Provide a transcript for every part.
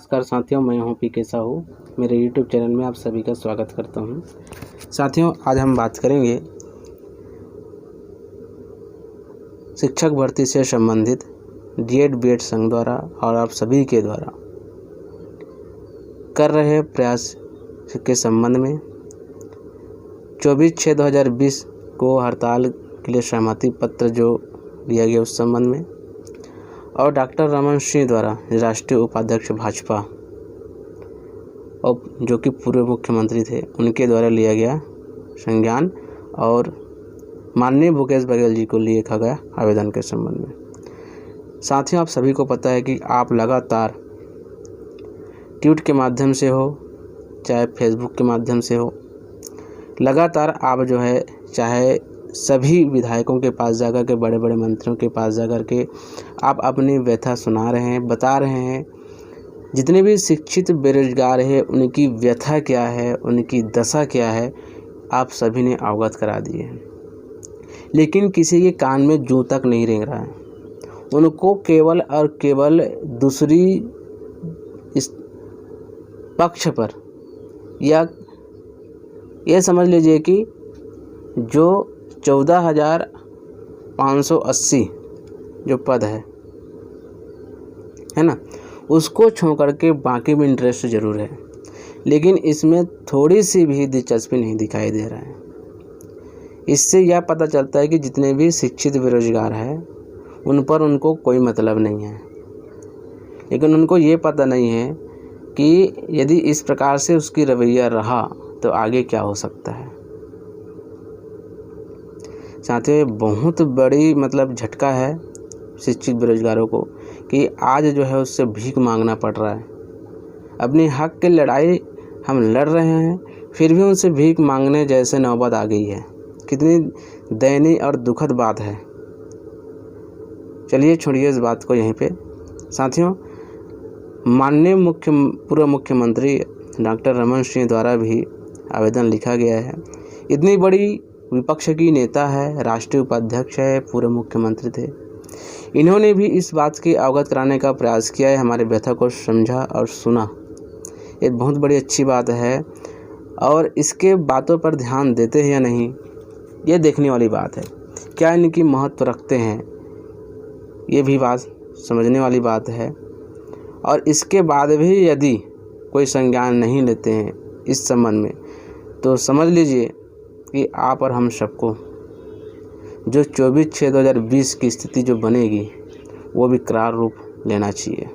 नमस्कार साथियों, मैं हूं पीके साहू। मेरे YouTube चैनल में आप सभी का स्वागत करता हूं। साथियों, आज हम बात करेंगे शिक्षक भर्ती से संबंधित डीएड बीएड संघ द्वारा और आप सभी के द्वारा कर रहे प्रयास के संबंध में 24/6/2020 को हड़ताल के लिए सहमति पत्र जो दिया गया उस संबंध में, और डॉक्टर रमन सिंह द्वारा राष्ट्रीय उपाध्यक्ष भाजपा और जो कि पूर्व मुख्यमंत्री थे, उनके द्वारा लिया गया संज्ञान और माननीय भूपेश बघेल जी को लिखा गया आवेदन के संबंध में। साथियों, आप सभी को पता है कि आप लगातार ट्वीट के माध्यम से हो चाहे फेसबुक के माध्यम से हो, लगातार आप जो है चाहे सभी विधायकों के पास जाकर के, बड़े बड़े मंत्रियों के पास जाकर के आप अपनी व्यथा सुना रहे हैं, बता रहे हैं। जितने भी शिक्षित बेरोजगार हैं उनकी व्यथा क्या है, उनकी दशा क्या है, आप सभी ने अवगत करा दिए हैं। लेकिन किसी के कान में जूं तक नहीं रेंग रहा है। उनको केवल और केवल दूसरी इस पक्ष पर, या ये समझ लीजिए कि जो 14,580 जो पद है ना, उसको छोड़ करके बाकी में इंटरेस्ट ज़रूर है, लेकिन इसमें थोड़ी सी भी दिलचस्पी नहीं दिखाई दे रहा है। इससे यह पता चलता है कि जितने भी शिक्षित बेरोजगार हैं उन पर उनको कोई मतलब नहीं है, लेकिन उनको ये पता नहीं है कि यदि इस प्रकार से उसकी रवैया रहा तो आगे क्या हो सकता है। साथियों, ये बहुत बड़ी झटका है शिक्षित बेरोजगारों को कि आज जो है उससे भीख मांगना पड़ रहा है। अपने हक की लड़ाई हम लड़ रहे हैं, फिर भी उनसे भीख मांगने जैसे नौबत आ गई है। कितनी दयनीय और दुखद बात है। चलिए छोड़िए इस बात को यहीं पे। साथियों, माननीय पूर्व मुख्यमंत्री डॉक्टर रमन सिंह द्वारा भी आवेदन लिखा गया है। इतनी बड़ी विपक्ष की नेता है, राष्ट्रीय उपाध्यक्ष है, पूर्व मुख्यमंत्री थे। इन्होंने भी इस बात की अवगत कराने का प्रयास किया है, हमारे व्यथा को समझा और सुना। ये बहुत बड़ी अच्छी बात है, और इसके बातों पर ध्यान देते हैं या नहीं, ये देखने वाली बात है। क्या इनकी महत्व रखते हैं, ये भी बात समझने वाली बात है। और इसके बाद भी यदि कोई संज्ञान नहीं लेते हैं इस संबंध में, तो समझ लीजिए कि आप और हम सबको जो 24/6/2020 की स्थिति जो बनेगी वो विकराल रूप लेना चाहिए।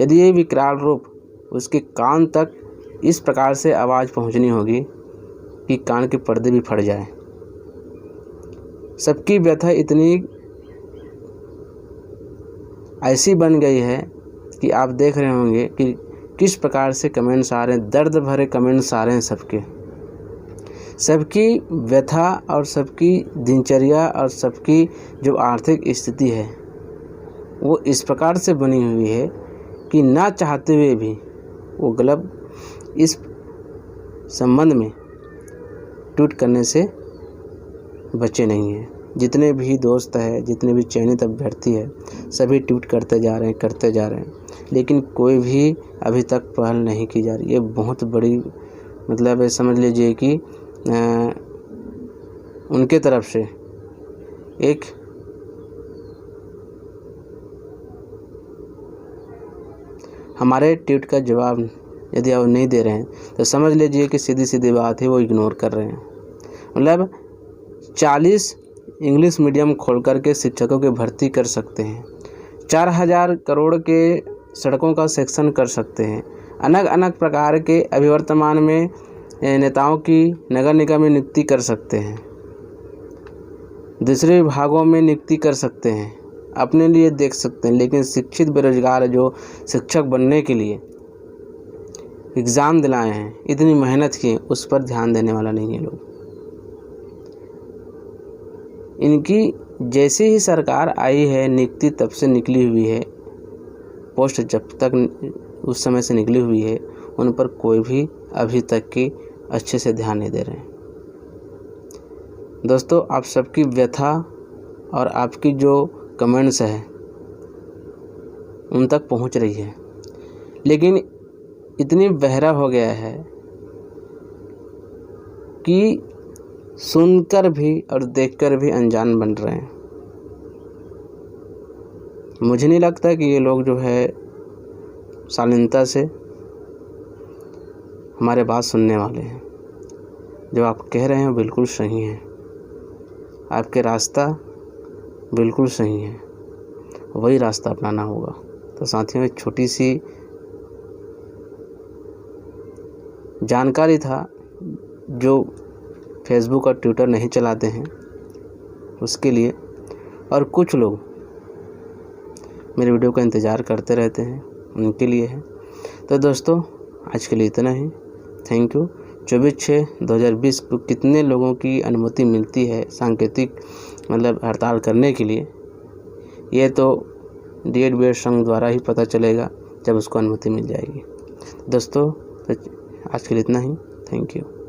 यदि ये विकराल रूप उसके कान तक इस प्रकार से आवाज़ पहुंचनी होगी कि कान के पर्दे भी फट जाए। सबकी व्यथा इतनी ऐसी बन गई है कि आप देख रहे होंगे कि किस प्रकार से कमेंट्स आ रहे हैं, दर्द भरे कमेंट्स आ रहे हैं। सबकी व्यथा और सबकी दिनचर्या और सबकी जो आर्थिक स्थिति है वो इस प्रकार से बनी हुई है कि ना चाहते हुए भी वो गलत इस संबंध में ट्वीट करने से बचे नहीं हैं। जितने भी दोस्त हैं, जितने भी चयनित अभ्यर्थी है, सभी ट्वीट करते जा रहे हैं, लेकिन कोई भी अभी तक पहल नहीं की जा रही। ये बहुत बड़ी समझ लीजिए कि उनके तरफ से एक हमारे ट्वीट का जवाब यदि आप नहीं दे रहे हैं तो समझ लीजिए कि सीधी सीधी बात है, वो इग्नोर कर रहे हैं। 40 इंग्लिश मीडियम खोल करके शिक्षकों की भर्ती कर सकते हैं, 4,000 करोड़ के सड़कों का सेक्शन कर सकते हैं, अलग अलग प्रकार के अभिवर्तमान में नेताओं की नगर निगम में नियुक्ति कर सकते हैं, दूसरे विभागों में नियुक्ति कर सकते हैं, अपने लिए देख सकते हैं। लेकिन शिक्षित बेरोजगार जो शिक्षक बनने के लिए एग्ज़ाम दिलाए हैं, इतनी मेहनत की, उस पर ध्यान देने वाला नहीं है लोग। इनकी जैसी ही सरकार आई है, नियुक्ति तब से निकली हुई है, पोस्ट जब तक उस समय से निकली हुई है, उन पर कोई भी अभी तक की अच्छे से ध्यान नहीं दे रहे हैं। दोस्तों, आप सबकी व्यथा और आपकी जो कमेंट्स है उन तक पहुंच रही है, लेकिन इतनी बहरा हो गया है कि सुनकर भी और देखकर भी अनजान बन रहे हैं। मुझे नहीं लगता कि ये लोग जो है शालीनता से हमारे बात सुनने वाले हैं। जो आप कह रहे हैं बिल्कुल सही है, आपके रास्ता बिल्कुल सही है, वही रास्ता अपनाना होगा। तो साथियों, एक छोटी सी जानकारी था, जो फेसबुक और ट्विटर नहीं चलाते हैं उसके लिए, और कुछ लोग मेरे वीडियो का इंतज़ार करते रहते हैं उनके लिए है। तो दोस्तों, आज के लिए इतना ही। Thank you. 24/6/2020 को कितने लोगों की अनुमति मिलती है सांकेतिक मतलब हड़ताल करने के लिए, ये तो DED संघ द्वारा ही पता चलेगा जब उसको अनुमति मिल जाएगी। दोस्तों, आज के लिए इतना ही। Thank you.